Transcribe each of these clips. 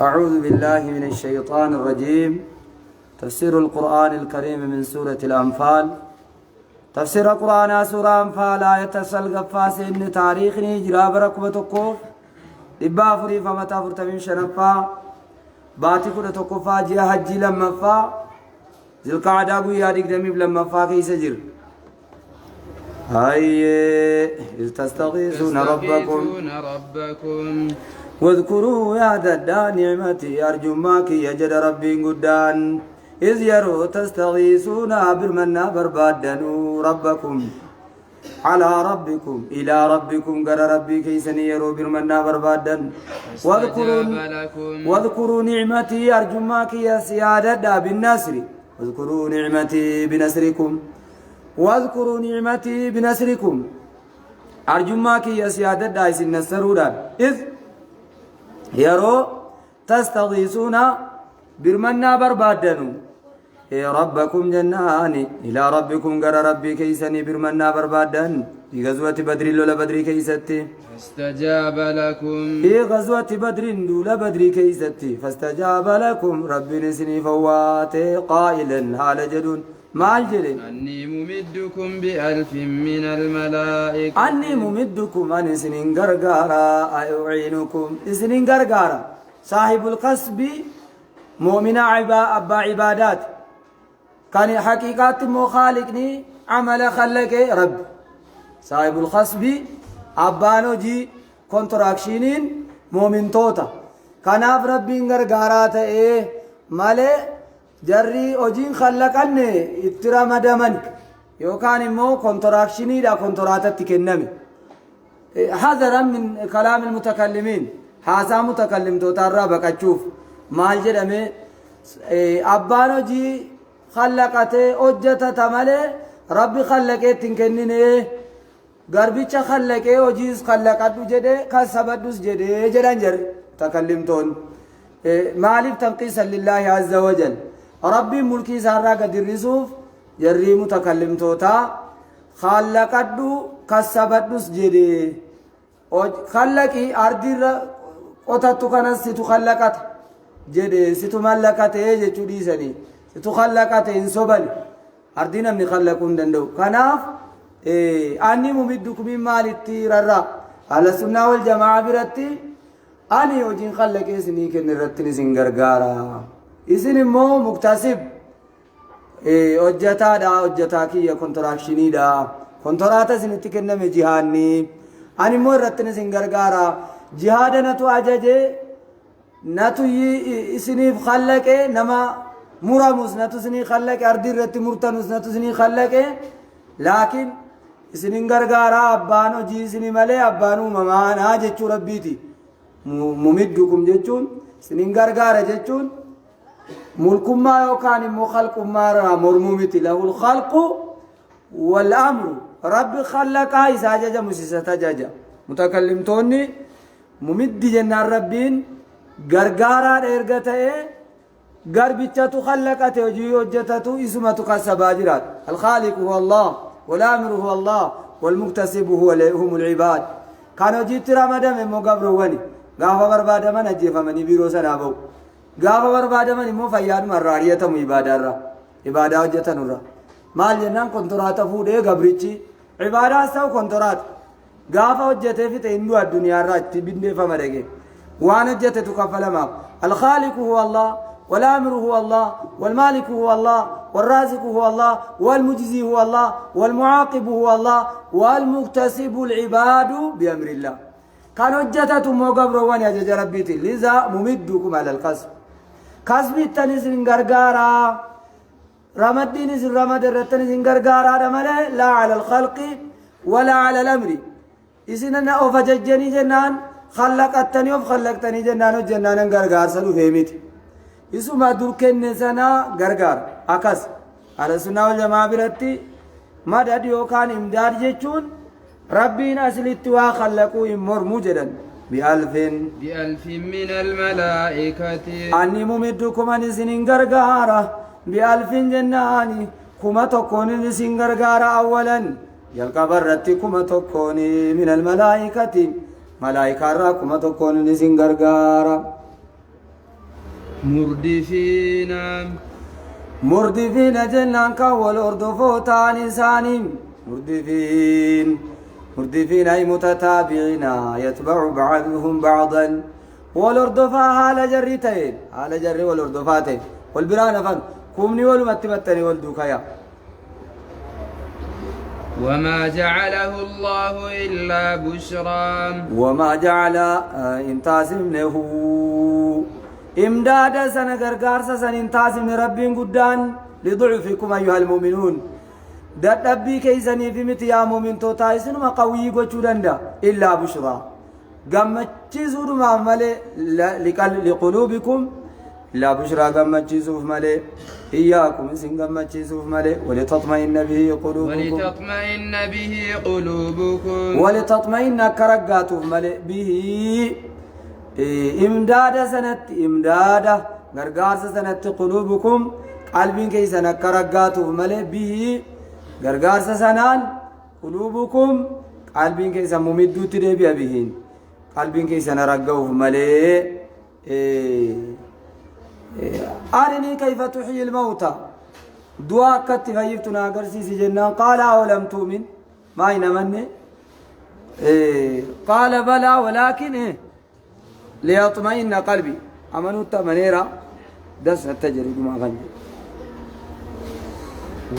أعوذ بالله من الشيطان الرجيم. تفسير القرآن الكريم من سورة الأنفال. تفسير القرآن سورة أنفال آية السلقفاس إن تاريخني جراب ركبتكو إبا فري فمتا فرتمين شنفا باتي كده تقفا جيا حجي لما فا ذي القعدة قوي هاديك دميب لما فا كي سجر إذ تستغيثون ربكم واذكروا يا ددا نعمتي أرجو ماك يجد ربي قدان إذ يروا تستغيثون برمنا بربادنوا ربكم على ربكم إلى ربكم قال ربي كيسني يروا برمنا بربادن واذكروا نعمتي أرجو ماك يا سيادة بالنصر واذكروا نعمتي بنصركم واذكروا نعمتي بنصركم أرجو ماك يا سيادة دايس النصرودان إذ يرو تستغيثون برمنا بربادنوا ربكم جناني إلى ربكم قال ربي كيسني برمنا بربادن في غزوة بدر لولا بدر كيستي فاستجاب لكم في غزوة بدر لولا بدر كيستي فاستجاب لكم ربي نسني فوات قائلا هال جدون ما الجل أني ممدكم بألف من الملائكة أني ممدكم أن سنين غرغارا أعينكم سنين غرغارا صاحب القصب مؤمن أبا عبادات كان حقيقات مخالقني عمل خلق رب صاحب القصب أبانو جي كونتراكشنين مؤمن توتا كان ربي غرغارا تأيه مالي جري أجين خلقني اترام دمن يوكان مو كونتراكشني دا كونتراتات تكنمي حذرا من كلام المتكلمين هذا متكلم توتارا بكتشوف مال جدمي أبانو جي خلقته أجتا تمالي ربي خلقه تنكنيني غربيچا خلقه أجيز خلقاتو جده كسبدوس جده جدان جر تكلمتون مالف تنقيسا لله عز وجل ربي ملكي سارا قد الرسوف جري متكلم توتا خلقاتو كسبدوس جده خلقي أرضي قطتو كانت ستو خلقات جده ستو ملكات جيچو ديسني ستو خلقات انسوبل أرضينا من خلقون دندو كناف أني ممدكم من مال التيرارا على السنة والجماعة برتي أني وجين خلق إسني كنرتني سنغرغارا إسني مو مكتسب أجتا دا أجتا كي كونتراكشني دا كونتراتا سنتي كنم جهاني أني مو رتني سنغرغارا جهاد نتو أجاجي نتو إسني خلق نما مراموس نتو سني خلق أردي رتي مرتنوس نتو سني خلق لكن إسني غرغارا أبانو جي سني ملي أبانو ممانا جيچو ربيتي ممدكم جيچون سنين غرغارة جيچون ملكم ما يوكان مخلق ما مرمومتي له الخلق والأمر رب خلق إذا جاجا مسيسة جاجا متكلم توني ممد جنة ربين غرغارة إرغته غربيتة خلقته وجي وجتته اسمة كسباجرات الخالق هو الله والأمر هو الله والمكتسب هم العباد كانوا جيت رمضان مو قبروني غافا برباده من اجيفا من بيرو سنابو غافا برباده من مو فياد مراريه تم عباده عباده وجتنورا مال جنان كونترات فودي غبريچي عباده سو كونترات غافا وجته في تندو الدنيا رات بينده فمدغه وانا جته تكفلما الخالق هو الله والامر هو الله والمالك هو الله والرازق هو الله والمجزي هو الله والمعاقب هو الله والمكتسب العباد بأمر الله كانوا جتة موقبرون يا جج ربيتي لذا ممدكم على القسم قسم التنزل غرغارا رمدين رمد التنزل غرغارا لا على الخلق ولا على الأمر إذن أوفججني جنان خلقتني وخلقتني جنان وجنان غرغار سلو فهمت isuma durkenne sana gargar akas ala sunna wal jamaa biratti madad yookaan imdaad jechuun rabbiin aslitti waa khallaquu mormu jedhan bi'alfin min almalaa'ikati anni mumiddukum an isinin gargaara bi'alfin jennaani kuma tokkoon isin gargaara awwalan jalqabarratti kuma tokkoon min almalaa'ikati malaa'ikaarraa kuma tokkoon isin gargaara مردفين مردفين جنان كول أردفوتان إنساني مردفين أي متتابعين يتبع بعضهم بعضا والأردفاء على جريتين على جري والأردفاتين والبران فن كومني والمتمتني والدوكايا وما جعله الله إلا بشرى وما جعل انتاسمنه إمداد سنة غرغارس سنة انتاسمن ربين قدان لضعفكم أيها المؤمنون دبي كيسني في متيا مؤمن توتايسن ما قوي قوچودندا إلا بشرى غمچيزو مامله لقلوبكم لا بشرى غمچيزو ماله إياكم سن غمچيزو ماله ولتطمئن به قلوبكم ولتطمئن كرغاتو ماله به إمداد سنة إمداد غرغارس سنة قلوبكم قلبين كيسن كرغاتو ماله به غرغارس سنان قلوبكم قلبين كيسن ممدو تدبي بهين قلبين كيسن رغوف ماله أرني كيف تحيي الموتى دعاء كتف يفتنا قرسيس جنان قال أولم تؤمن ما ينمني قال بلى ولكن ليطمئن قلبي أمنوا منيرا دس التجري ما غني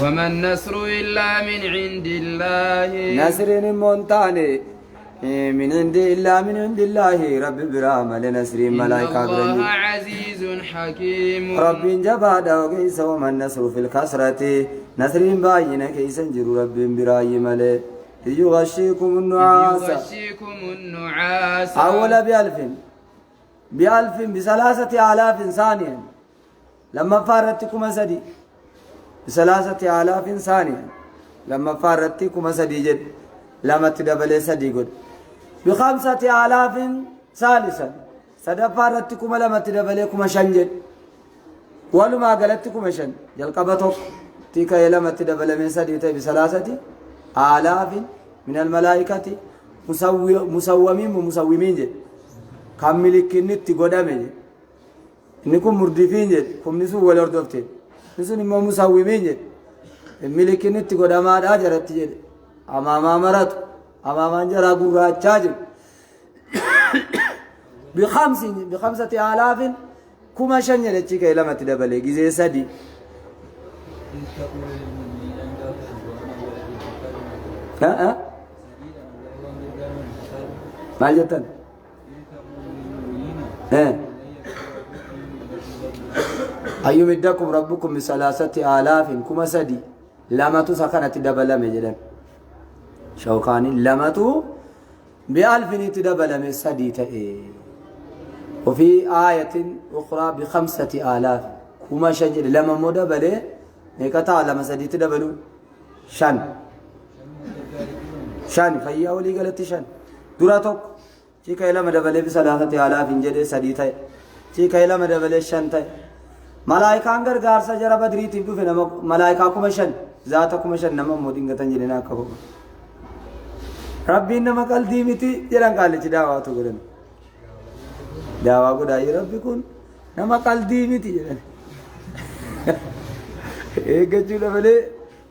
وما النصر إلا من عند الله نصر مونتاني من عند الله من عند الله رب برام لنصر ملائكة الله عزيز حكيم رب جباد وكيس وما النصر في الكسرة نصر باين كيس جر رب براي ملي يغشيكم النعاس أول بألف بثلاثة آلاف ثانية لما فارتكم سدي بثلاثة آلاف ثانية لما فارتكم سدي جد لما تدبل سدي قد بخمسة آلاف ثالثا سدفارتكم لما تدبلكم شنجد ولما قلتكم شن جلقبتك تيك لما تدبل من سدي بثلاثة آلاف من الملائكة مسومين ومسومين جد كاملك نتي قدامي إنكم مردفين جد كم نسو والأردفتين نسو نما مسومين جد ملك نتي قدام أجرت جد أمام مرات أمام أنجرا قرى تشاجر بخمسة آلاف كما شنيا لتشيك إلى ما تدبلي جزء سدي ها ما جتن أيمدكم ربكم بثلاثة آلاف كما سدي لما تسخن تدبل مجدن شوكاني لما تو بألف تدبل من سدي وفي آية أخرى بخمسة آلاف كما شجر لما مدبل نكتا لما سدي تدبلو شان فهي أولي قالت شان دراتك چيكا إلا مدبل بثلاثة آلاف جد سدي چيكا إلا مدبل شان ملائكة انگر غارسا جرى بدري تبدو في ملائكة كما شان ذاتا كما شان نما مودين غتن جلنا كبو ربي نما قال ديمتي جران قال لي دعوة تقولن دعوة قد أي ربي كون نما قال ديمتي جران إيه كجولا ملي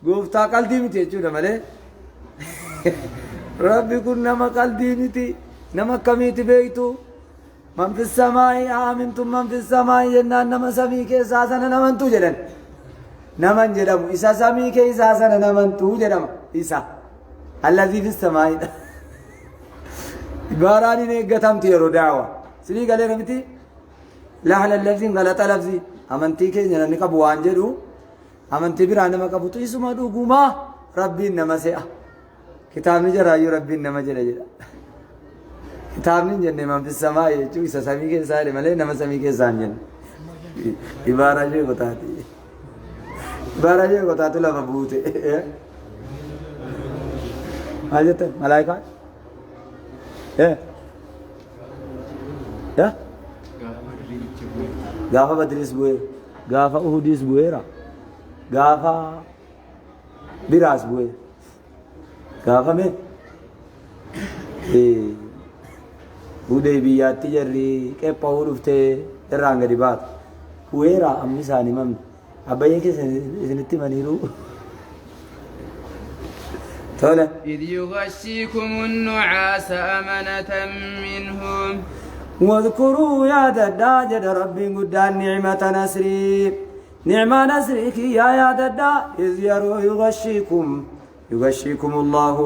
قوفتا قال ديمتي جولا ملي ربي كون نما قال ديمتي نما كميتي بيتو من في السماء آمنتم من في السماء جنان نما سمي كيساسنا نمنتو جران نمن جرم إسا سمي كيساسنا نمنتو جرم إسا الذي في السماء باراني نيغتم تيرو دعوة سري قال رمتي لحن اللفظين غلط لفظي أمنتي كي جناني كبوان جدو أمنتي برانا ما كبوتو يسمى دوغوما ربي نما سيئة كتاب نجر آيو ربي نما جل جل كتاب نجر من في السماء جو إسا سمي كي سائل ملي نما سمي كي سان جن إبارة جو قطعتي إبارة جو قطعتو لفبوتي Ajaten malaikat, ya, gafa badris buer, gafa uhudis buera, gafa biras buer, gafa me, budai biyati jari ke pahuruf te terang dari bat, ويرا أمي ساني مم أبيك سنتي منيرو تولا إذ يغشيكم النعاس أمنة منهم واذكروا يا ددا جد ربي قدان نعمة نسري نعمة نسرك يا ددا إذ يغشيكم الله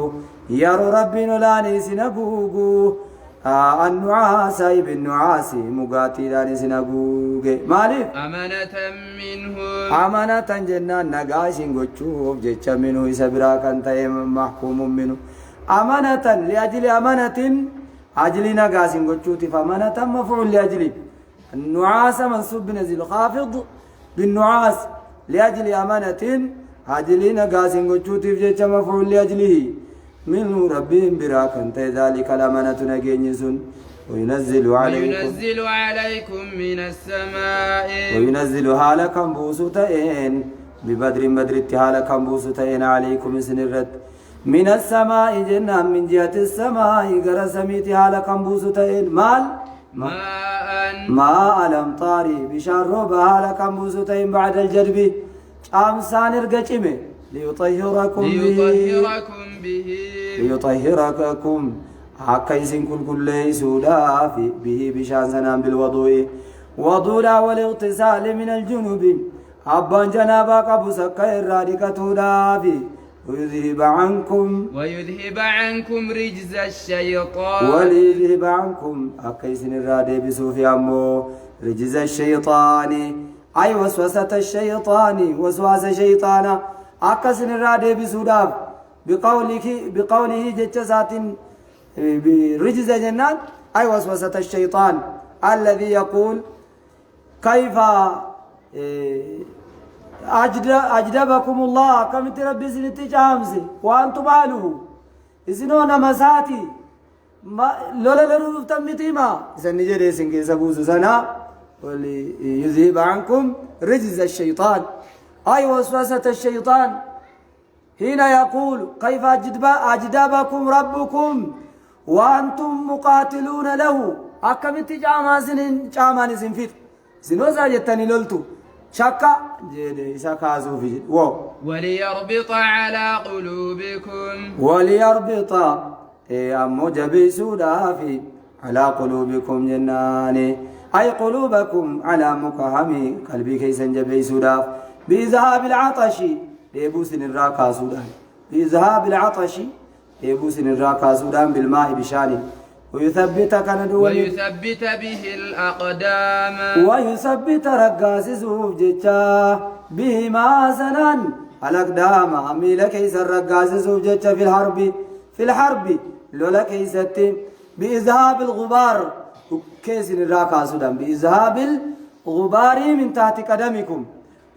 يرو ربي نلاني سنبوغو النعاس ابن نعاس مقاتي لاني سنبوغ مالك أمنة منهم أمانة جنان نقاشين قوشوف جيشا منه يسبرا كان تايم محكوم منه أمانة لأجل أمانة أجل نقاشين قوشوتي فأمانة مفعول لأجل النعاس منصوب بنزل خافض بالنعاس لأجل أمانة أجل نقاشين قوشوتي جيشا مفعول لأجله منه ربهم برا كان ذلك الأمانة نقينيسون وينزل عليكم من السماء وينزل حالكم بوسوتين ببدر حالكم بوسوتين عليكم سنرت من السماء جنة من جهة السماء قرسميت حالكم بوسوتين ماء الأمطاري بشرب حالكم بوسوتين بعد الجرب أمسان ارقجم ليطهركم حكيسين كل سودا به بشان سنام بالوضوء وضولا والاغتسال من الجنوب أبان جنابا قبو سكا الرادكة دافي ويذهب عنكم رجز الشيطان وليذهب عنكم حكيسين الرادي بسوفي أمو رجز الشيطان أي وسوسة الشيطان وسواس شيطانا حكيسين الرادي بسوداف بقوله جتشسات برجز جنان أي وسوسة الشيطان الذي يقول كيف أجدبكم الله كم تربي سنتي جامسي وأنتم أهله إذنون مساتي لولا لرuf تمتيما إذن نجري سنكي سبوز سنا وليذهب عنكم رجز الشيطان أي وسوسة الشيطان هنا يقول كيف أجدبكم ربكم وأنتم مقاتلون له أكملت جامان سنفيت سنوزا جتني لولتو شكا جيدي سكازو في وليربط على قلوبكم أمو جبي سودافي على قلوبكم جناني أي قلوبكم على مكهمي قلبي كيسا جبي سوداف بإذهاب العطش يبوسن الراكا سودان بإذهاب العطش يبوسن الراكا سودان بالماء بشاني ويثبت به الأقدام ويثبت رقاس سوف جتا به ما سنان الأقدام أمي لكيس الرقاس سوف جتا في الحرب لولا كيستي بإذهاب الغبار كيس الراكا سودان بإذهاب الغبار من تحت قدمكم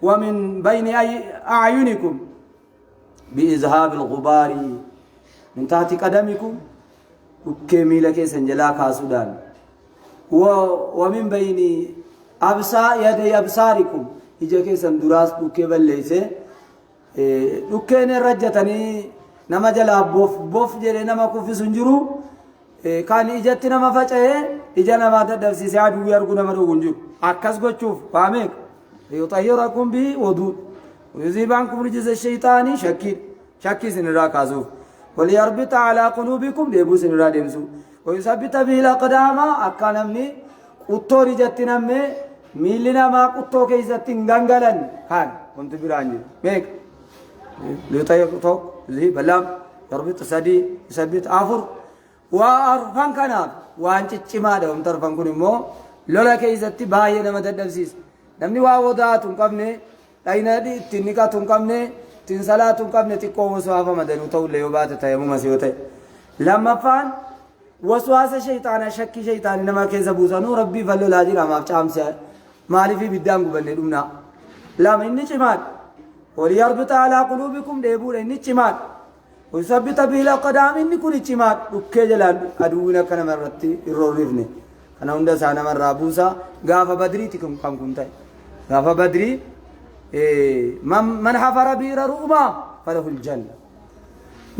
ومن بين أعينكم بإذهاب الغبار من تحت قدمكم وكميلة كيسن جلاكا سودان ومن بين يدي أبصاركم إجا كيسن دراس وكبل ليسي وكين رجتني نما جلا بوف جري نما كوفي سنجرو كان إجت نما فجأة إجا نما تدفسي سعد وياركو نما دوغنجو أكس قوشوف فاميك يطهركم به وضوء ويذهب عنكم رجز الشيطان شكي سنرا كازوف وليربط على قلوبكم ديبو سنرا ديمسو ويثبت به الأقدام أكانمني قطوري جتنمي ميلنا ما قطو كيستين غنغلن كان كنت برانجي ميك ليطيقتو ذي بلام يربط سدي يثبت آفر وأرفان كناف وانت چماده ومترفان كنمو لولا كيستي باية نما تدفسيس namni waa wadaatu qabne dhaynadi tinniqatu qabne tin salatu qabne tikko waswafa madanu tawle yobata tayammum asiyote lamma fan waswasa shaytana shakki shaytani nama keza busanu rabbi fallo lajira ma chamsa mali fi bidangu banne dumna lam inni chimat wal yarbita ala qulubikum debu inni chimat ويثبت به الأقدام إني كل chimat dukke jalan aduuna kana marratti irrorifne kana hunda sana marra busa gafa badri tikum kam kuntai gafa badri man hafara bira ruma falahu aljanna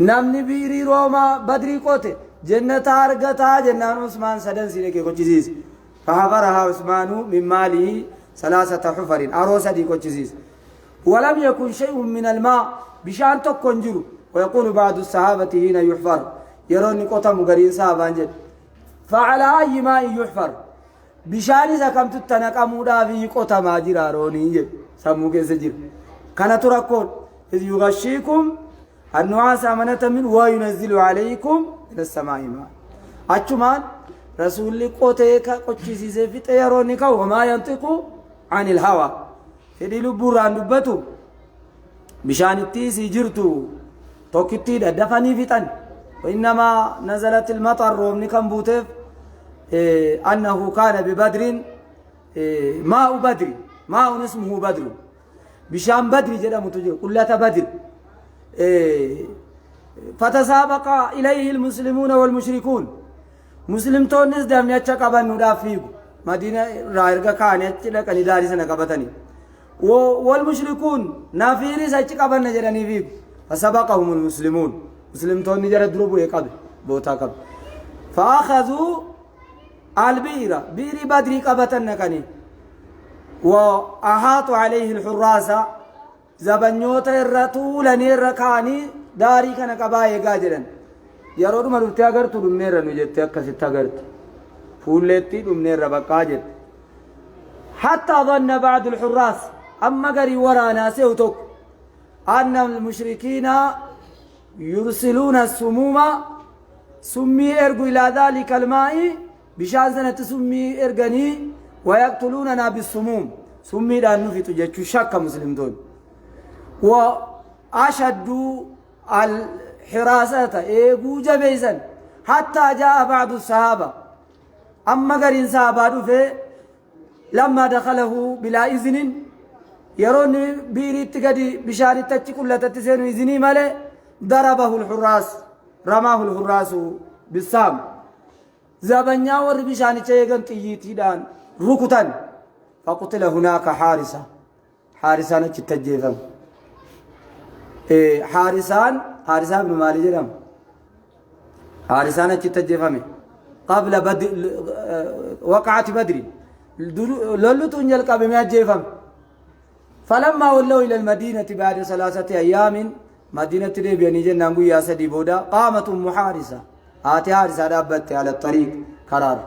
namni biri roma badri qote jannata argata jannan usman sadan sine ke kochizis فحفرها عثمان من ماله ثلاثة حفر أروسة دي كوتشيسيس ولم يكن شيء من الماء بشان تكونجر ويقول بعض الصحابة هنا يحفر يروني قطة مقرين صحابان جد فعلى أي ماء يحفر بشان إذا كم تتنك أمودا في قطة ما جراروني جد سموك سجر كان تركون إذ يغشيكم النعاس أمنة من وينزل عليكم من السماء ماء أجمان رسول قوتك قوتشيسيس في تيرونك وما ينطق عن الهوى فدي لبوران دبتو بشان التيسي جرتو توكتي دفني فتن وإنما نزلت المطر ومن كان بوتف أنه كان ببدر ماء بدر ماء اسمه بدر بشان بدر جدا متوجه كلها بدر فتسابق إليه المسلمون والمشركون مسلم تونس دم يتشك أبن ندافيب مدينة رايرك كانت لك نداري سنكبتني والمشركون نافيري سيتشك أبن نجرني فيب فسبقهم المسلمون مسلم تونس نجر دروبو يقبل بوتا قبل فأخذوا البيرة بيري بدري قبتن كني وأحاطوا عليه الحراسة زبنيوت الرتول نيركاني داري كان قباية قاجرا يرون ما رفتي أغرت دمنير نجت أكست أغرت فولتي دمنير بقاجت حتى ظن بعض الحراس أما قري ورانا سيوتك أن المشركين يرسلون السموم سمي إرقوا إلى ذلك الماء بشان سنة سمي إرقني ويقتلوننا بالسموم سمي لأنه في تجج شك مسلم دون وأشدوا الحراسة إيقو جبيزا حتى جاء بعض الصحابة أما قرين صحابة في لما دخله بلا إذن يرون بيري تقدي بشار التجي كلها تتسين إذني مالي ضربه الحراس رماه الحراس بالسام زبنيا وربشان تيغن تيجي دان ركوتان فقتل هناك حارسان تتجيفم حارسان بن مالي جرم حارسان تتجيفم قبل بدر وقعت بدر لولو تنجل قبل ما جيفم فلما ولوا إلى المدينة بعد 3 أيام مدينة ريبيا نيجي نانغو يا سدي بودا قامت حارسة آتي حارسة دابت على الطريق قرار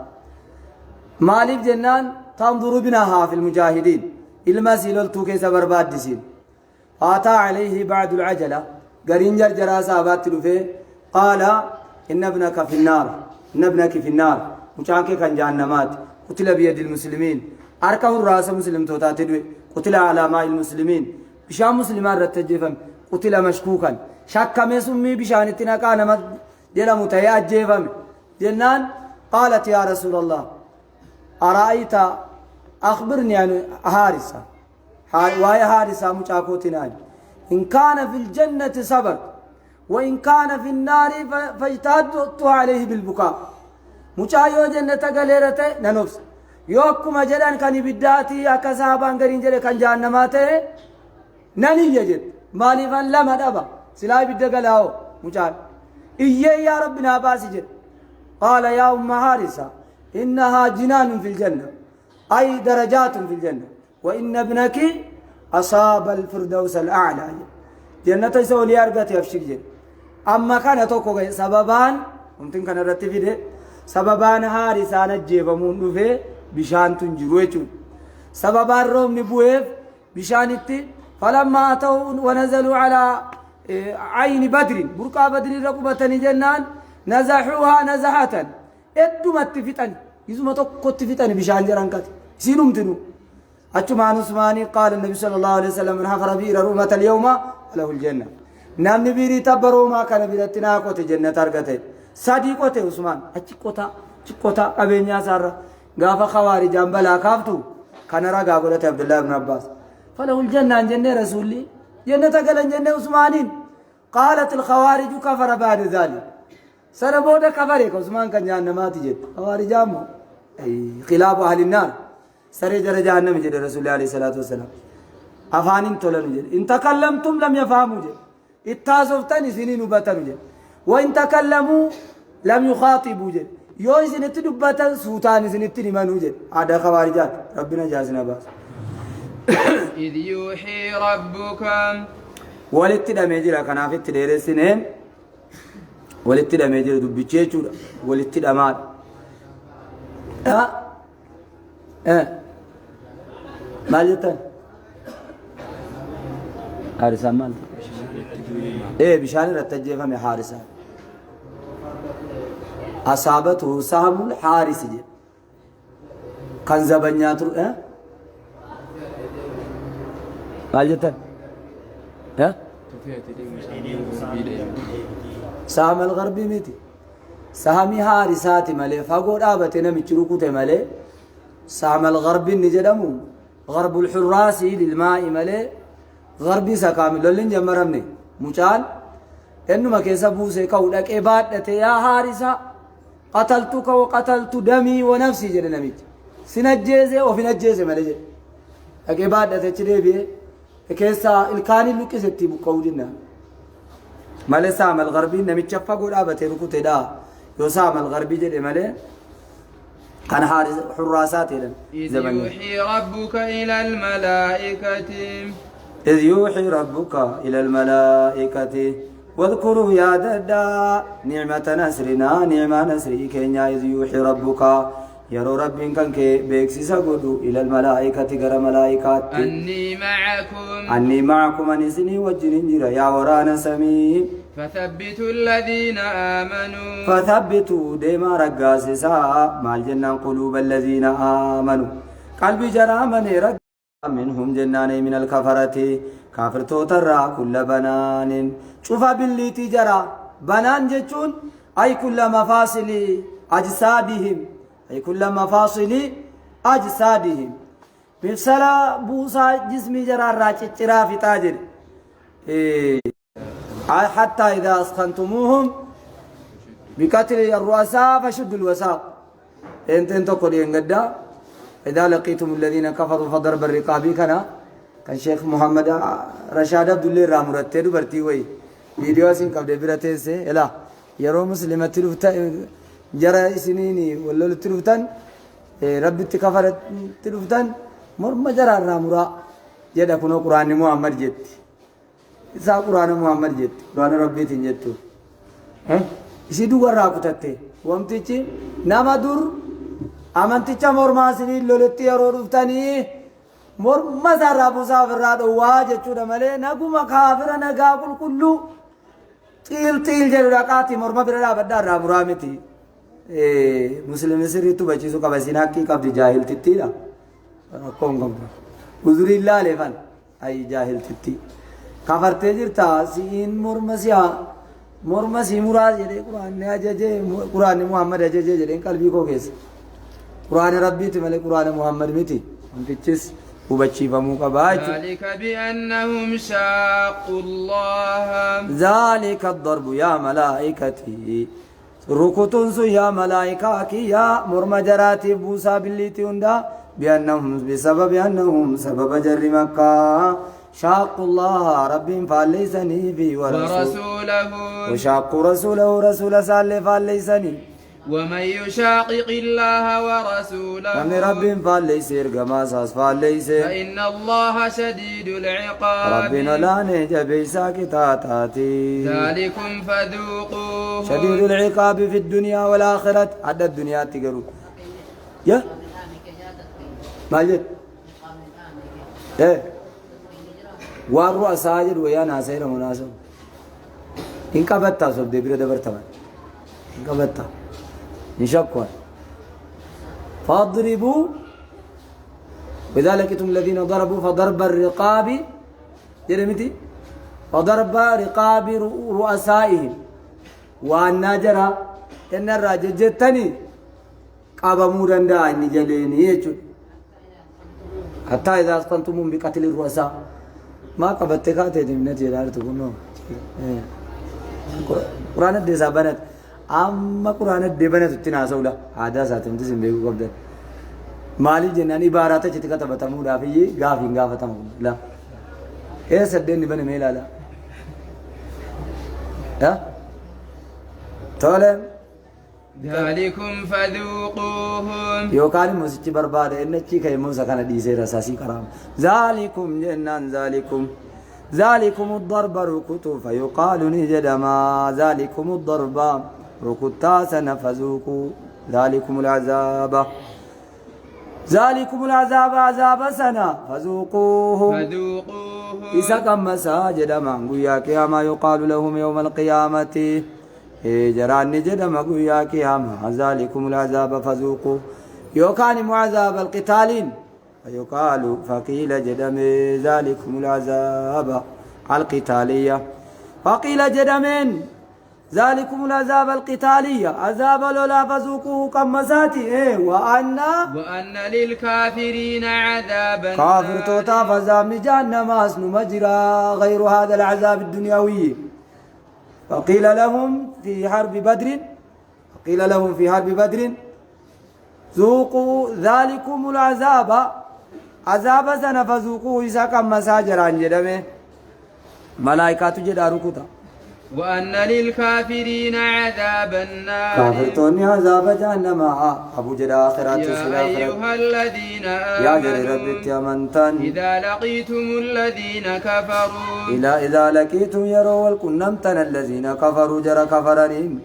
مالك جنان تنظر بناها في المجاهدين المسيل التوكي سبر بادسين آتا عليه بعد العجلة قرين جرجراسة باتلو فيه قال إن ابنك في النار مشانك كان جهنمات قتل بيد المسلمين أركه الرأس مسلم توتاتدوي قتل على ماء المسلمين بشان مسلمان رتجفم قتل مشكوكا شك مسمي بشان اتناكا نمت جل متيات جيفم جنان قالت يا رسول الله أرأيت أخبرني عن حارسة وهي حارسة مشاكوتنان إن كان في الجنة صبر وإن كان في النار فاجتهدت عليه بالبكاء مشايو جنة قليرته ننفس يوكما جدان كان بداتي أكسابان قرين جل كان جهنماته نني يجد مالي فان لما دبا سلاي بدقلاو مشان إيه يا ربنا باسجد قال يا أم حارسة إنها جنان في الجنة أي درجات في الجنة وإن ابنك أصاب الفردوس الأعلى جنة يسوي لي أرقى تفشيك جد أما كان توكو سببان ممكن كان رتفيده سببان حارسة نجيب مندفه بشان تنجرويتون سببان روم نبويف بشان التي فلما أتوا ونزلوا على عين بدر بركة بدر ركبة جنان نزحوها نزحة ادمت فتن يزم تقوت فتن بشان جرانكات سينم تنو أتمان عثماني قال النبي صلى الله عليه وسلم من حفر بئر رومة اليوم له الجنة نام نبيري تبرو ما كان بيرتنا قوت جنة أرقته صديقته عثمان أتشكوتا أبينيا سار غاف خوارج جنبلا كافتو كان رجع قولة عبد الله بن عباس فله الجنة جنة رسولي جنة قال جنة عثمانين قالت الخوارج كفر بعد ذلك سربودا كفرك عثمان كان جهنم تجد خوارج جامو أي خلاف أهل النار سري درجة جهنم جد رسول الله عليه الصلاة والسلام أفانين تولن جد إن تكلمتم لم يفهموا جد اتاسفتني سنين وبتن جد وإن تكلموا لم يخاطبوا جد يوم سنتي دبتن سوتان سنتي نمانو جد هذا خوارجات ربنا جازنا باس إذ يوحي ربك ولتدا ميجرا كان في تدرسين ولتدا ميجرا دبيتشو ولتدا مال مالتا حارسا مال بشان رتجيفا من حارسا أصابته سهم الحارس جي كان زبنياتو مالتا سهم الغربي ميتي سهمي حارساتي مالي فاقود آبتنا مچروكو مالي سهم الغربي نجدمو غرب الحراسي للماء مالي غربي سكامل لولين جمرمني مچال انو مكيسا بوسي كودك عبادت يا حارسا قتلتك وقتلت دمي ونفسي جل نميت سنجيزي وفنجيزي مالي عبادت چدي بي كيسا الكاني لوكيستي بقودنا مالي سام الغربي نميت فاقود آبتي ركوتي دا يو سام الغربي جل مالي كان حراسات إذ يوحي ربك إلى الملائكة إذ يوحي ربك إلى الملائكة واذكروا يا ددا نعمة نسرنا نعمة نسري كينيا إذ يوحي ربك يرو رب كنك بيكسس قدو إلى الملائكة غير ملائكات أني معكم أنسني وجنين جرى يا ورانا سمين فثبتوا الذين آمنوا فثبتوا ديما رقاسسا مال جنان قلوب الذين آمنوا قلبي جرى من رق منهم جنان من الكفرة كافر توترى كل بنان شوف باللي تجرى بنان جتون أي كل مفاصل أجسادهم أي كل مفاصل أجسادهم بفصلا بوسا جسمي جرى راجترا في تاجر حتى إذا أسخنتموهم بقتل الرؤساء فشدوا الوثاق انت قد ينقدا إذا لقيتم الذين كفروا فضرب الرقاب كان شيخ محمد رشاد عبد الله رامرته برتي وي فيديو سين قبل برته سي لا يرو مسلمه تلفتا جرى سنيني ولا تلفتن رب تكفر تلفتن مرم جرى رامرا جدا كنو قران محمد جت إذا قران محمد جت قران ربي تنجتو isidu warra kutatte wamtichi nama dur amanticha morma sini lolatti yeroo dhuftani morma sarra busa firra dhowa jechuudha male naguma kaafira nagaa qulqullu xiil jedhu dhaqaati morma bira dhaabadda irraa muraa miti musliimi sirriitu bachiisu qaba isin haqqii qabdi jaahiltittiidha rakkoon qabdu uzurii ilaaleefan ay jaahiltitti kafartee jirta siin morma siyaa morma si muraad jedhe quraanni ajaje quraanni muhammad ajaje jedhe qalbii koo keessa quraanni rabbiiti malee quraanni muhammad miti amtichis hubachiifamuu qabaa ذلك بأنهم شاقوا الله ذلك الضرب يا ملائكتي ركوتنس يا ملائكة يا مرما جراتي بوسا بالليتي هندا بسبب أنهم سبب جر مكة شاقوا الله رب فليسني في ورسوله وشاقوا رسوله رسول سال فليسني ومن يشاقق الله ورسوله ومن رب فليس إرقما ساس فليس فإن الله شديد العقاب ربنا لا نجبي ساكتاتاتي ذلكم فذوقوه شديد العقاب في الدنيا والآخرة عد الدنيا تقروا يا ماجد والرؤساء جد ويا ناسير مناسب إن كبتة صوب دبير دبرتمان إن كبتة إن شكوا فاضربوا وإذا لقيتم الذين ضربوا فضرب الرقاب جرمتي فضرب رقاب رؤسائهم وأن جرى إن الراجل جتني قابموا رندا إن جليني يجود حتى إذا أسقنتم بقتل الرؤساء ما قبضت كاتي من جلال تقولون قرآن الدسا بنت أما قرآن الدبنت تناسولا هذا ساتم تسمى بيقول قبضت مالي جنان عبارات جتك تبتمو دافي غافين غافتمو لا إيه سدين بني ميلا لا ها تولم ذلكم فذوقوه يوكان موسيقى برباد إنك كي موسى كان ديسير أساسي كرام ذلكم جنان ذلكم الضرب ركوت فيقال نجد ما ذلكم الضرب ركوتا سنفذوقوا ذلكم العذاب عذاب سنة فذوقوه إذا كم مساجد من قياك ما يقال لهم يوم القيامة جران نجد ما قياك ذلكم العذاب فذوقوا يوكان معذاب القتالين فيقال فقيل جدم ذلكم العذاب القتالية فقيل جدمين ذلكم العذاب القتالية عذاب لولا فذوقوه كمساتي وأن للكافرين عذابا كافر توتا فزام جهنم أسن مجرى غير هذا العذاب الدنيوي فقيل لهم في حرب بدر ذوقوا ذلكم العذاب عذاب سنة فذوقوه إذا كمساجر عن جدمه ملائكة جدارو كتا وأن للكافرين عذاب النار كافر توني عذاب جهنم أبو جدا آخرات يا أيها الذين يا آمنوا رب أمنتن إذا لقيتم الذين كفروا إذا لقيتم يروا والكنمتن الذين كفروا جرى كفرنين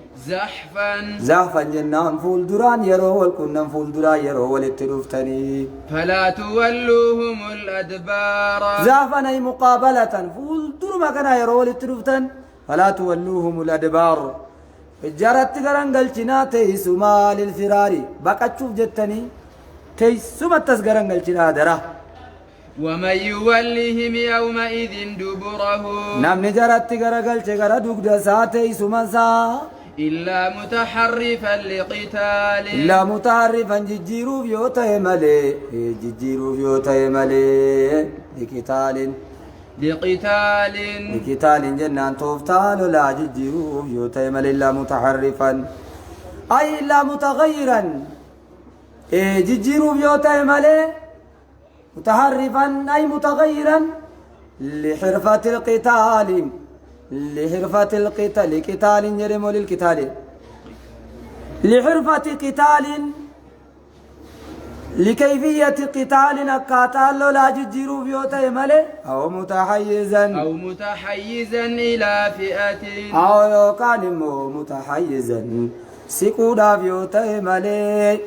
زحفا جنان فول دران يروا والكنم فول دران يروا والاتروفتني فلا تولوهم الأدبار زحفا أي مقابلة فول در ما كان يروا والاتروفتن فلا تولوهم الأدبار جرت غران قلچنا تيسما للفراري بقى تشوف جتني تيسما تسغران قلچنا درا ومن يولهم يومئذ دبره نمن جرت غرا قلچ غرا دوغ ساتي سما سا إلا متحرفا ججيرو فيوتا ملي لقتال جنان توفتال لا ججيرو فيوتا ملي إلا متحرفا أي إلا متغيرا ججيرو فيوتا ملي متحرفا أي متغيرا لحرفة القتال لقتال يرمو للقتال لحرفة قتال لكيفية قتال أكاتال لا ججيرو فيوتا ملي أو متحيزا إلى فئة أو يوكان متحيزا سيكودا فيوتا ملي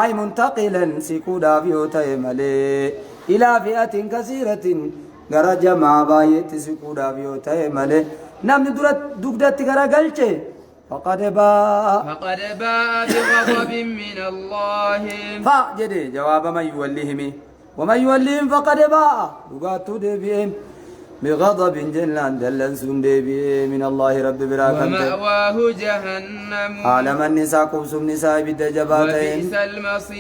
أي منتقلا سيكودا فيوتا ملي إلى فئة كثيرة غرا جماعة بايت سيكودا فيوتا ملي نمن دugdatti garagalche فقد باء بغضب من الله فجدي جواب من يوليهم ومن يوليهم فقد باء دغاتو دبيهم بغضب جنان دلن سندبي من الله رب براكم ومأواه جهنم عالم النساء قبسم نساء بالدجباتين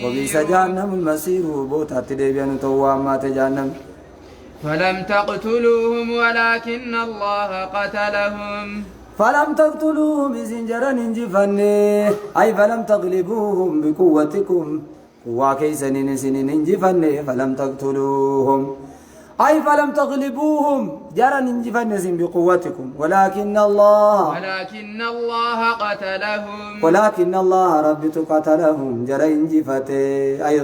وبئس جهنم المصير بوتات دبيان توامات جهنم فلم تقتلوهم ولكن الله قتلهم فلم تقتلوهم بزنجرا انجفني أي فلم تغلبوهم بقوتكم وكيسن سنين انجفني فلم تقتلوهم أي فلم تغلبوهم جرا انجفني بقوتكم ولكن الله قتلهم ولكن الله رب قتلهم جرا انجفته أي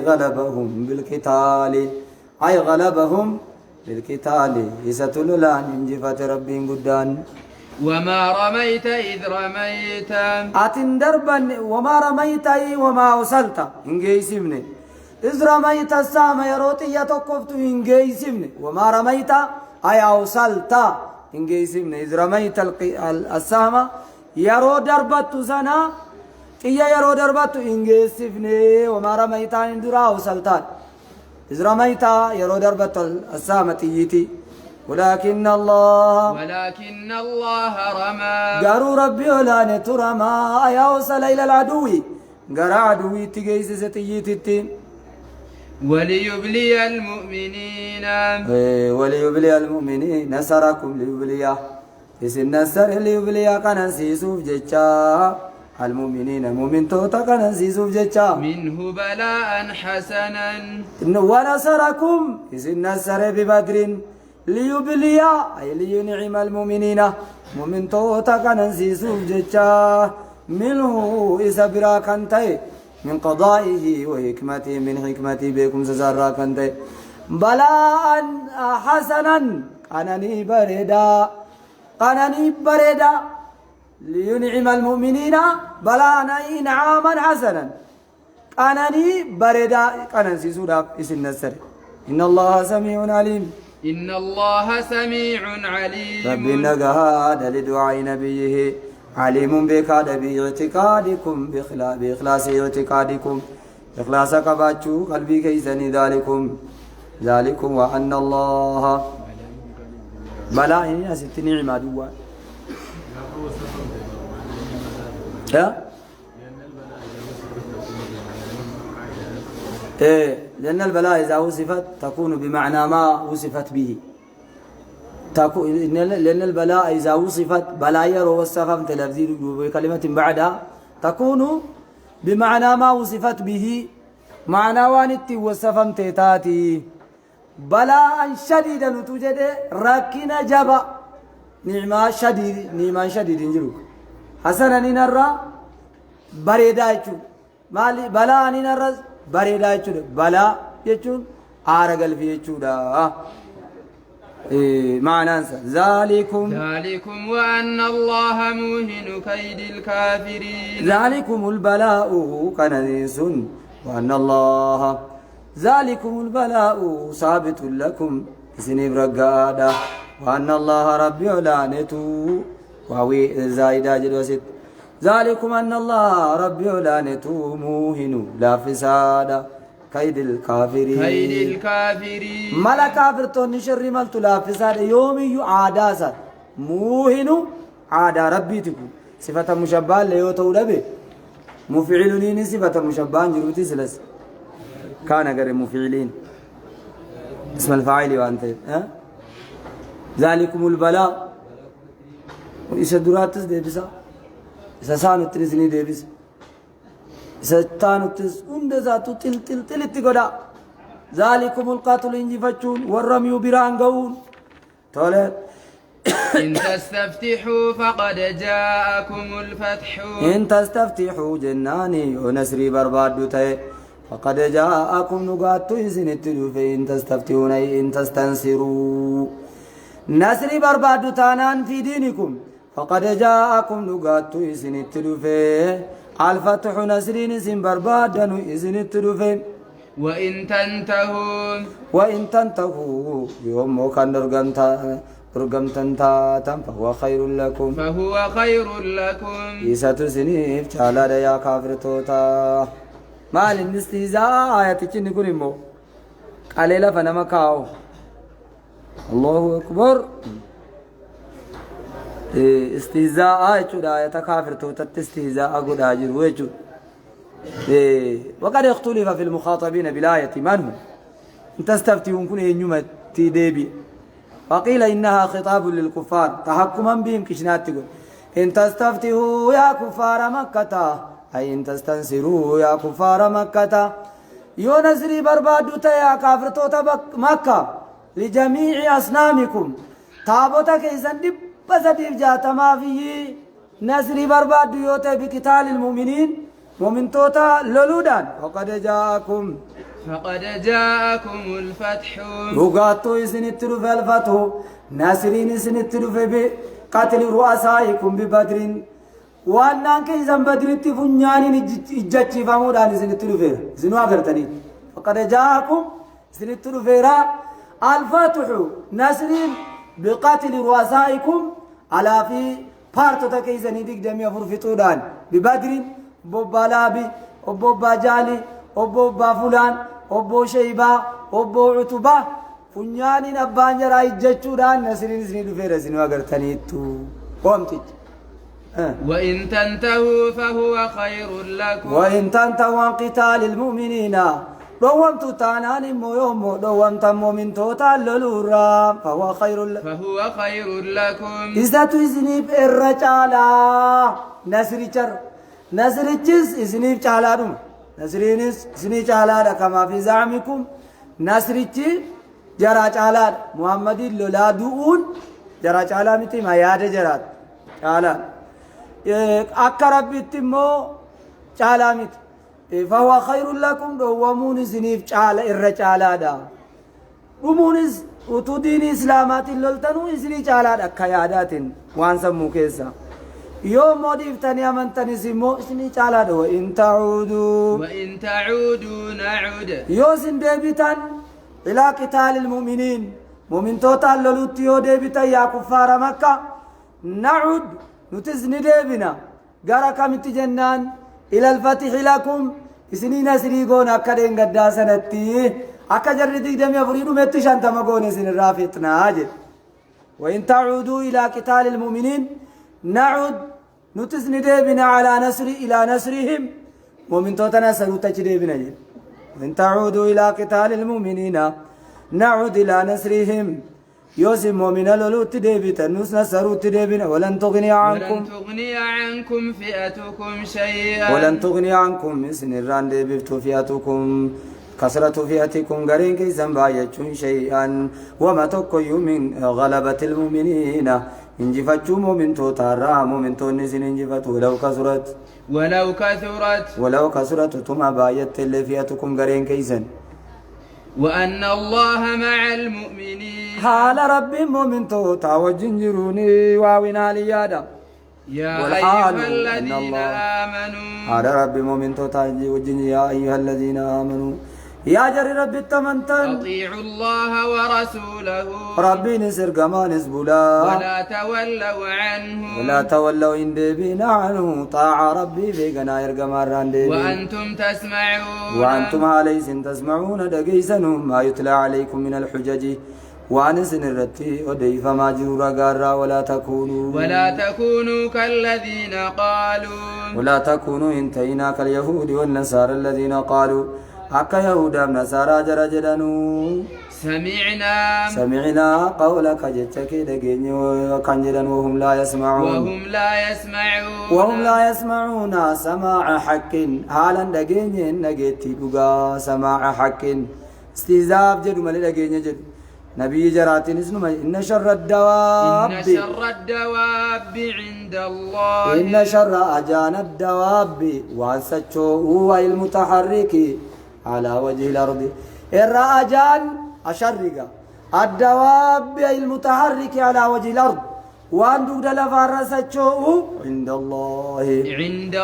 غلبهم بالقتال يستلولان انجفت ربين قدان وما رميت إذ رميت أتن دربا وما رميت وما وصلت إنجي سمني إذ رميت السام يروتي يتوقفت إنجي سمني وما رميت أي وصلت إنجي سمني إذ رميت السام يرو دربت سنا إيا يرو دربت إنجي سمني وما رميت إندرا وصلتان إذ رميت يرو دربت السامة يتي ولكن الله رمى قالوا ربي ولا نترمى يا وصل إلى العدو قال عدوي تجيز ستيتي وليبلي المؤمنين نصركم ليبليه إذن نصر ليبليه كان سيسوف جتشا المؤمنين مؤمن توتا كان سيسوف جتشا منه بلاء حسنا ونصركم إذن نصر ببدر ليبليا أي لينعم المؤمنين مؤمن توتا كان سيسوف جتشا منه إسبرا كنتي من قضائه وحكمته من حكمته بكم سزارا كنتي بلاء حسنا قنني بريدا لينعم المؤمنين بلاء إنعاما حسنا قنني بريدا قنن سيسودا اسم نسر إن الله سميع عليم إن الله سميع عليم رب نجاهد لدعاء نبيه عليم بكاد باعتقادكم بإخلاص اعتقادكم إخلاص قباتشو قلبي كيسني ذلكم وأن الله بلائني أست نعمة دوا لأن البلاء إذا وصفت تكون بمعنى ما وصفت به لأن البلاء إذا وصفت بلايا وصفت تلفزير بكلمة بعدها تكون بمعنى ما وصفت به معنى وانت وصفت تاتي بلاء شديدا توجد ركنا جبا نعمة شديد جروك حسنا نرى بريدا يجون مالي بلاء نرى بريدا يجون بلاء يجون آرقل في يجون معنى ذلكم وأن الله موهن كيد الكافرين ذلكم البلاء كنذيس وأن الله ذلكم البلاء ثابت لكم سنيب رقادة وأن الله ربي علانته وهو زايدة جلوسد ذلكم أن الله ربي علانته موهن لا فسادة كيد الكافرين ملا كافر توني شر ملت لا فساد يومي عادة موهن عادة ربي تكون صفة مشبه ليوتو لبي مفعلين صفة مشبه جروتي سلس كان غير مفعلين اسم الفاعل وانت ذلكم البلاء إذا دراتس ديبسا إذا سانو تريزني ديبس إذا تانو تس ذاتو تل اتقودا ذلكم القاتل انجفتشون والرمي برانقون طالب إن تستفتحوا فقد جاءكم الفتح إن تستفتحوا جناني ونسري بربادو تي فقد جاءكم نقات إذن التلوفي إن تستفتحون أي إن تستنصروا نسري بربادو تانان في دينكم فقد جاءكم نقات إذن التلوفي الفتح نسرين سن بربادن إذن التلوفي وإن تنتهوا يوم كان رقمتن تاتم فهو خير لكم إيساتو سنيف چالا ديا كافر توتا مال الاستهزاء آياتي نقول إمو قليلا فنما كاو الله أكبر استهزاء آياتي آياتا كافر توتا استهزاء أقول آجر ويجو وقد اختلف في المخاطبين بالآية من هم إن تستفتحون كن ينيوم تيديبي وقيل إنها خطاب للكفار تحكما بهم كشنات تقول إن تستفتحوا يا كفار مكة أي إن تستنصروا يا كفار مكة يو نصري بربادو يا كافر توتا مكة لجميع أصنامكم تابوتا كيسان دب بسديف جاتا ما فيه نصري بربادو يوتا بقتال المؤمنين ومن توتا لولودان فقد جاءكم الفتح وقاتو يسنتلو في الفتح ناصرين يسنتلو في بقتل رؤسائكم ببدر وأنان كيزن بدر تفنياني إجاتي فامودان يسنتلو في زنوا قرتني فقد جاءكم يسنتلو في الفتح ناصرين بقتل رؤسائكم على في بارتو تكيزن يدك دمي فرفتودان ببدر بوبا لابي وبوبا جالي وبوبا فلان وبو شيبا وبو عتبة فنياني نبان جراي جتشودان نسرين سنين فيرسين وقرتنيتو قومتج وإن تنتهوا فهو خير لكم وإن تنتهوا عن قتال المؤمنين دوامتو تاناني مويومو دوامتا مؤمن توتال للورا فهو خير لكم إذا تزنيب الرجالا نسريتشز إذنيب چالادوم نسرينس إذني چالاد كما في زعمكم نسريتشي جرا چالاد محمد لولادون جرا چالا متي ما ياد جرات چالاد أكرب التمو جالامت فهو خير لكم دومون سنيف جال الرجالا دا ومونز وتدين إسلامات اللولتنو إسلي جالا كيادات وان سمو كيسا يوم موديف تاني من تاني سمو إسلي جالا دا وإن تعودوا نعود يوسن ديبتان إلى قتال المؤمنين مؤمن توتال لولوت يو ديبتا يا كفار مكة نعود نتزني ديبنا قرا كمت جنان إلى الفتح لكم إسنين سريقون أكدين قداسنتي أكا جردك دم يفريدو متشان تمقون إسن الرافتنا أجل وإن تعودوا إلى قتال المؤمنين نعود نتزني ديبنا على نصر إلى نصرهم مؤمن توتنا سرو تجديبنا جل وإن تعودوا إلى قتال المؤمنين نعود إلى نصرهم يوسم مؤمن لولوت ديبتا نسنا سروت ديبنا ولن تغني عنكم فئتكم شيئا ولن تغني عنكم مسن الران ديبتو فئتكم كسرة فئتكم غرين كي زنبايتشون شيئا وما تقيوا من غلبة المؤمنين انجفتشوا مؤمن توتارا مؤمن تونسين انجفت ولو كثرت تما بايت اللي فئتكم غرين كيزن وأن الله مع المؤمنين حال ربي مؤمن توتا وجنجروني واونا ليادا يا أيها الذين آمنوا حال ربي مؤمن توتا وجنجر يا أيها الذين آمنوا يا جري ربي التمنتن أطيعوا الله ورسوله ربي نسر قمان نسبولا ولا تولوا إن ديبنا عنه طاع ربي بيقنا يرقمان راندي وأنتم عليس تسمعون دقيسنهم ما يتلى عليكم من الحجج وانسن الرتي ودي فما جرور قارا ولا تكونوا كالذين قالوا ولا تكونوا انتينا كاليهود والنصارى الذين قالوا أكا يهودا نصارى جرجدنو سمعنا قولك جتك دقيني وكنجدن وهم لا يسمعون سماع حق حالا دقيني نجيتي بقى سماع حق استهزاف جدو ملي دقيني جد نبي جراتين اسمه إن شر الدواب عند الله إن شر أجان الدواب وانسجو هو المتحرك على وجه الأرض الرأجان أشرقا الدواب المتحرك على وجه الأرض وان دود لفرسجو عند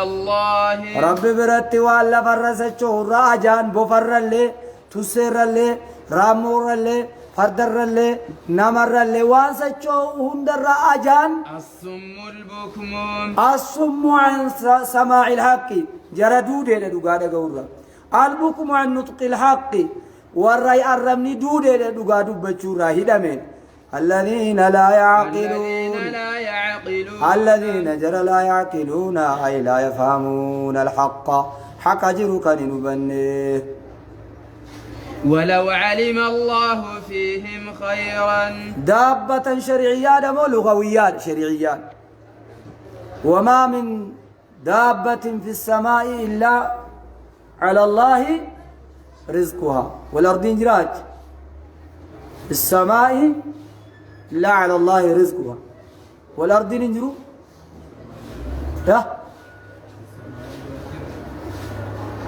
الله رب برت وان لفرسجو الرأجان بفر اللي تسر اللي رامور اللي فردر اللي نمر اللي وان سجو هند الرأجان الصم عن سماع الحق جردود لدقاد قورا البكم عن نطق الحق والرأي الرمني دود لدقاد بجورا هدمين الذين لا يعقلون أي لا يفهمون الحق حق جروك لنبنيه ولو علم الله فيهم خيرا دابة شرعيات مو لغويات شرعيات وما من دابة في السماء إلا على الله رزقها والأرضين جراج في السماء لا على الله رزقها والأرضين انجروا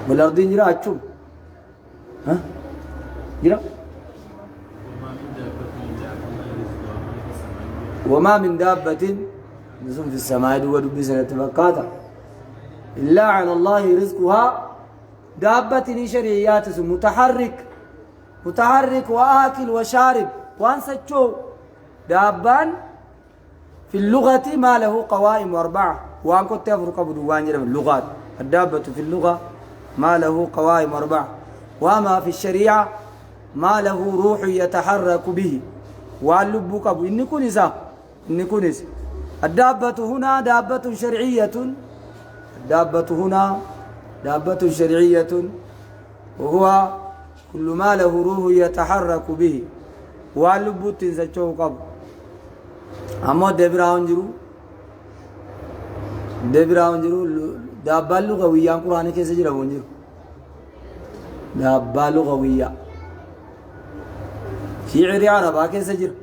والأرضين جراج شو ها جرا وما من دابة نزم في السماء دود بسنة فقاتا إلا على الله رزقها دابة شرعيات متحرك وآكل وشارب وانسجو دابان في اللغة ما له قوائم أربعة وان كنت أفرق بدوان جرم اللغات الدابة في اللغة ما له قوائم أربعة وما في الشريعة ما له روح يتحرك به واللب قبو إن كنس الدابة هنا دابة شرعية وهو كل ما له روح يتحرك به واللب تنسجو قبو أما دبراون جرو دابة لغوية قرآن كيس جرون جرو دابة لغوية شعر عربا كيس جرو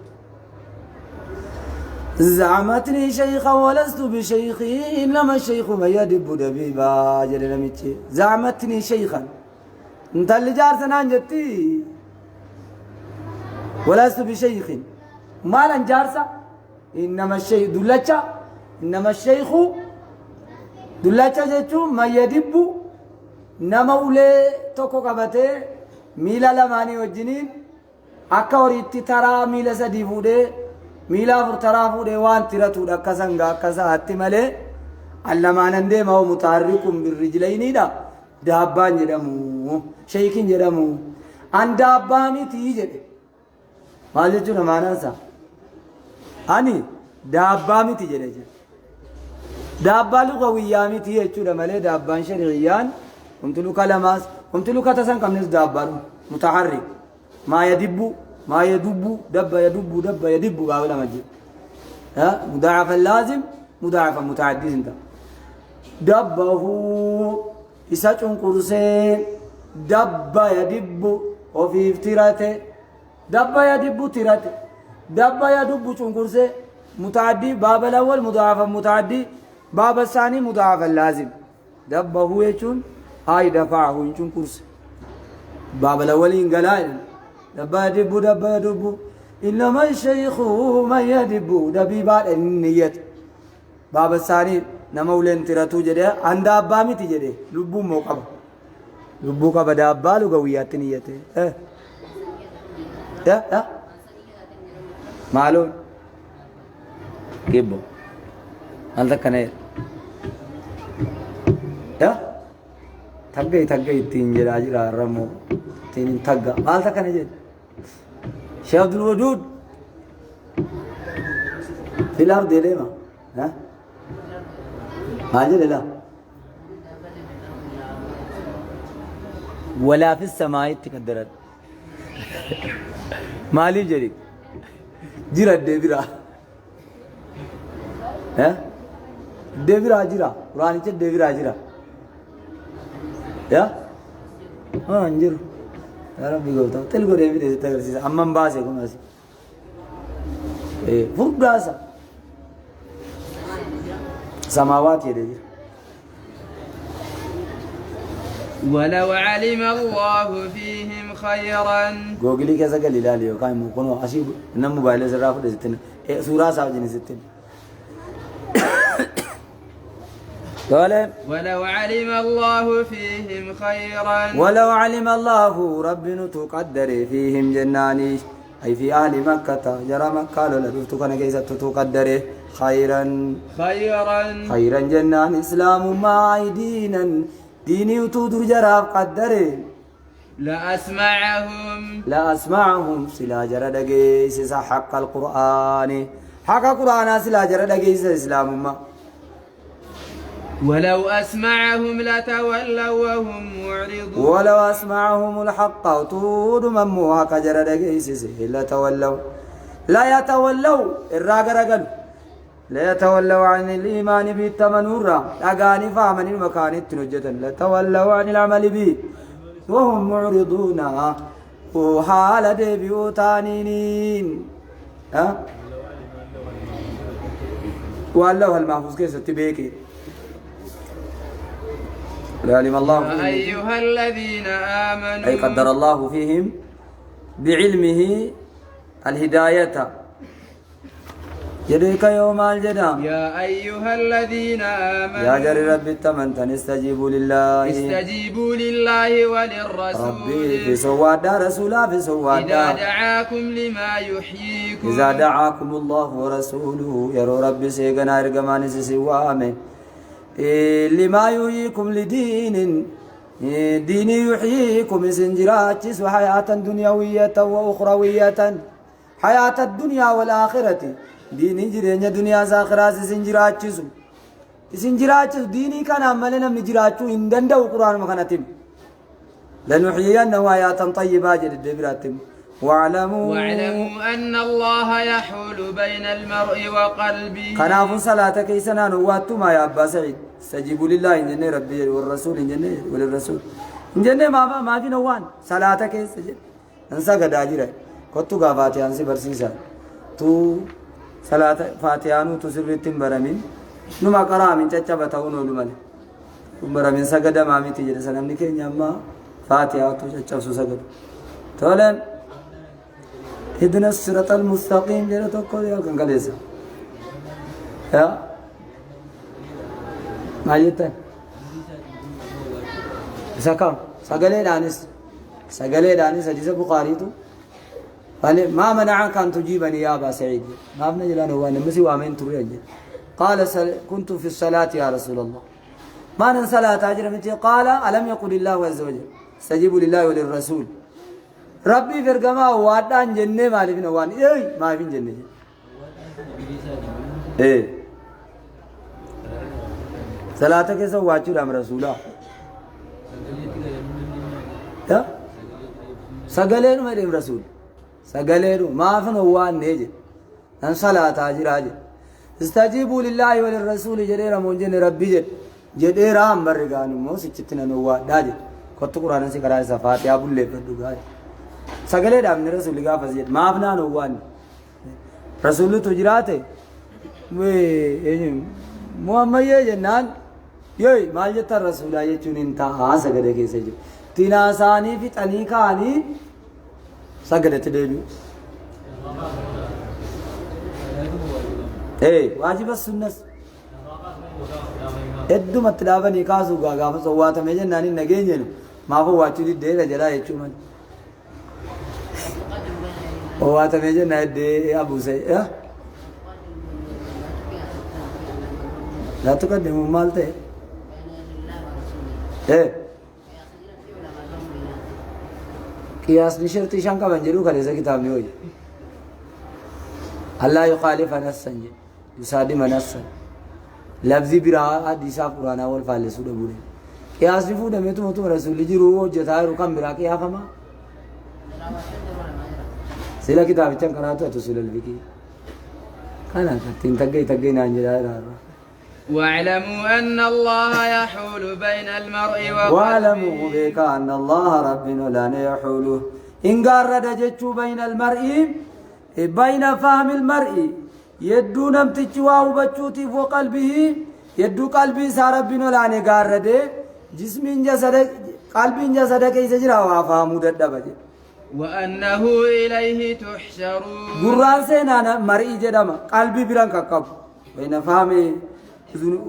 زعمتني شيخا ولست بشيخي إنما الشيخ من يدب دبيبا جل نمتي زعمتني شيخا انت اللي جارسنا جتي ولست بشيخ ما لن جارسا إنما الشيخ دلتشا إنما الشيخ دلتشا جتو من يدب نمولي توكو قبته ميلا لماني وجنين akka horiitti taraa miila sadii fuudhee miila afur taraa fuudhee waan tiratuudha akka sangaa akka sa'aatti malee allamaanan deema hoo mutaarrikum birrijlayniidha daabbaan jedhamu sheekiin jedhamu an daabbaa mitii jedhe maal jechuudha maanaansa ani daabbaa miti jedhe daabbaa lugawiyyaa mitii jechuudha malee daabbaan shari'iyyaan humti luka lamaas humti luka tasan qabnes daabbaadhu mutaharrik ما يدب ما يدب دب يدب دب يدب قابل مجد ها مضاعفا لازم مضاعفا متعدي انت دبه يسجن قرسين دب يدب وفي افتراته دب يدب تراته دب يدب قرسين متعدي باب الاول مضاعفا متعدي باب الثاني مضاعفا لازم دبه يجون اي دفعه يجون قرسين باب الاول ينقلائل دبا يدب دبا يدب إنما الشيخ من يدب دبي بعد النية باب الثاني نمولين تراتو جده عند أبا ميتي جده لبو موقب لبو كبا دابا لغويات نيته معلوم كيبو هل كنير تغي تنجرا جرا رمو تين تغا هل كنير شيخ عبد الودود في الأرض ليه ما هاجر لا ولا في السماء تقدرت مالي جريك جرا دبيرا دبيرا جرا قرآن يقول دبيرا جرا يا انجر يا ربي قلت تلقوا دبيرا تغرسي أمم باسي كم أسي فوق براسا سماوات يدي ولو علم الله فيهم خيرا جوجلي كذا قال لي لا ليو كاي مو كنو أشيب نم موبايل زراف ده ستين سورة ساوجين ستين ولو علم الله فيهم خيرا ولو علم الله ربنا تقدر فيهم جناني أي في أهل مكة جرى مكة لدفتك أنا كيسة تقدر خيرا جنان إسلام ما دينا ديني وتودر جرى قدر لأسمعهم سلا جرى دقيس حق القرآن حق القرآن سلا جرى دقيس إسلام ما ولو أسمعهم لتولوا وهم معرضون ولو أسمعهم الحق وطود من موها جرى دقيس لتولوا لا يتولوا الراقرقل لا يتولوا عن الإيمان بالتمنورة أغاني فامن المكان التنجة لا تولوا عن العمل به وهم معرضون وحال ديبيو تانينين والله المحفوظ كيف ستبيكي لعلم الله يا أيها الذين آمنوا أي قدر الله فيهم بعلمه الهداية يديك يوم الجدام يا أيها الذين آمنوا يا جري رب التمنتن استجيبوا لله وللرسول ربي في سوادا رسولا في سوادا إذا دعاكم لما يحييكم إذا دعاكم الله ورسوله يرو ربي سيغنا إرغمان سيوامي لما يحييكم لدين ديني يحييكم سنجراتس وحياة دنيوية وأخروية حياة الدنيا والآخرة ديني جرين دنيا ساخرات سنجراتس ديني كان عملنا من جراتو إندن دو قرآن مخانتهم لنحيينه حياة طيبة جد الدبراتهم واعلموا أن الله يحول بين المرء وقلبه كناف صلاة كيسنا نواتو ما يا أبا سعيد استجيبوا لله إن جنة ربي والرسول إن جنة وللرسول إن جنة ما في نوان صلاة كيس انسا قد أجيره كتو قافاتي أنسي برسيسا تو صلاة فاتحانو تسرتين برامين نما قرامين تجبتون ولمن برامين سجد مامي تجد سلام نكين يما فاتحة تجبسو سجد تولن هدنا الصراط المستقيم جل تقول يا كان قليسا يا ما يتن سكام سجلي دانس حديث البخاري تو ما منعك أن تجيبني يا أبا سعيد ما ابن جلان هو نمسي وامين تريد قال كنت في الصلاة يا رسول الله ما نن صلاة أجر متي قال ألم يقل الله عز وجل استجيبوا لله وللرسول ربي فرقما وعدان جنة ما لفين وان إيه ما فين جنة إيه صلاة كيسا واجر أم رسولا يا سجلين مريم رسول سجلين ما فين وان نيجي نن صلاة أجر أجر استجيبوا لله وللرسول جريرا منجن ربي جديرا أم برقاني موسى تتنا نوا داجي كتب قرآن سي كراي صفات يا أبو اللي بدوغاي سجلة دام رسول الله فزيد ما أبنا نوان رسول تجراته محمد جنان يوي ما جت الرسول يا چونين تا سجلة كيسه جو تينا ساني في تنيكا اني سجلة تدلو واجب السنة ادو متدابا نيكاسو غاغا فسوات ميجن ناني نگينجن ما فو واچودي دير جلا يچومن وات ميجن نادي ابو سي لا تقدم مالته قياس نشرتي شانكا بنجرو خليسا كتاب ني ہوئی الله يخالف نفسا يصادم نفسا لفظي برا حديثا قرآن والفالسو دبوري قياس نفو دميتو متو رسول جرو وجتايرو كم برا قيافما سيلا كتاب چن قراتو تسول الفقه كان تين تگي نانجرا واعلموا أن الله يحول بين المرء وقلبه واعلموا بك أن الله ربنا لا يحول إن قرد جتشو بين المرء بين فهم المرء يدو نمتجوا وبچوتي وقلبه يدو قلبي ساربنا لا نقرد جسم جسد قلب جسد كيس جرا وافهموا ددبج وأنه إليه تحشرون قران سينا مرء جدما قلبي بران كقب بين فهم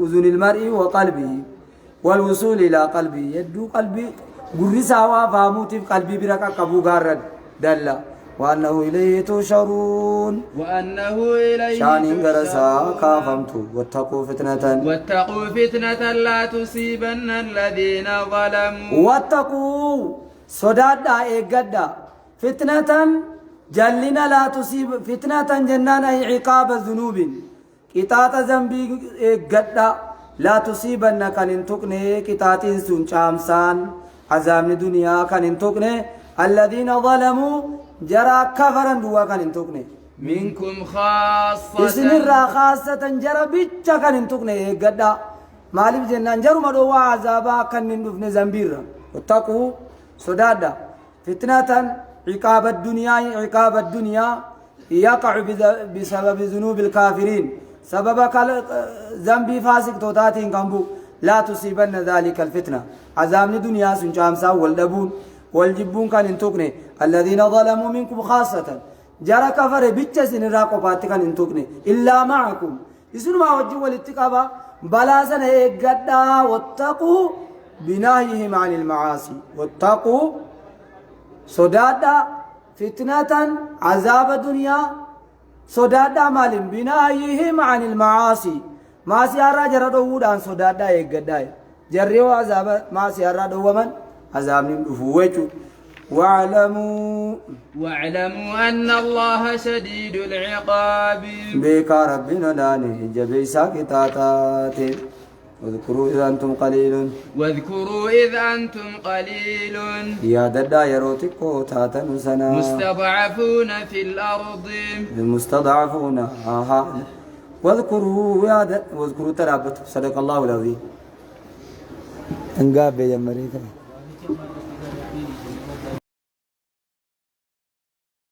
أذن المرء وقلبه والوصول إلى قلبه يدو قلبي قرسا وافهموا قلبي بران كقبو قرد دلا وأنه إليه تشرون وأنه إليه شان غرسا كافمت واتقوا فتنة لا تصيبن الذين ظلموا واتقوا صدادا إيقادا فتنة جلنا لا تصيب فتنة جنان أي عقاب الذنوب كتات ذنبي إيقادا لا تصيبن كان انتقني كتات سن شامسان عذاب الدنيا كان انتقني الذين ظلموا جرى كفرا دوا كان انتقني منكم خاصة إسن الرا خاصة جرى بيتشا كان انتقني قدا مالف جنان جرى مدوا عذابا كان ندفن زنبيرا واتقوا صدادا فتنة عقاب الدنيا يقع بسبب ذنوب الكافرين سبب ذنبي فاسق توتاتين كنبو لا تصيبن ذلك الفتنة عذاب الدنيا سنشامسا والدبون والجبون كان انتقني الذين ظلموا منكم خاصة جرى كفر بيتشسن الراقبات كان انتقني إلا معكم يسن ما وجهوا الاتقابة بلا سنة قدا واتقوا بناهيهم عن المعاصي واتقوا صدادا فتنة عذاب الدنيا صدادا مال بناهيهم عن المعاصي ما سيارا جرى داود عن صدادا يقدا جريوا عذاب ما سيارا دومن عذاب نفوجو واعلموا أن الله شديد العقاب بك ربنا داني جبيسا كتاتات واذكروا إذ أنتم قليل يا ددا يروتكو تاتن سنا مستضعفون في الأرض المستضعفون واذكروا ترابط صدق الله العظيم انقاب يا مريكا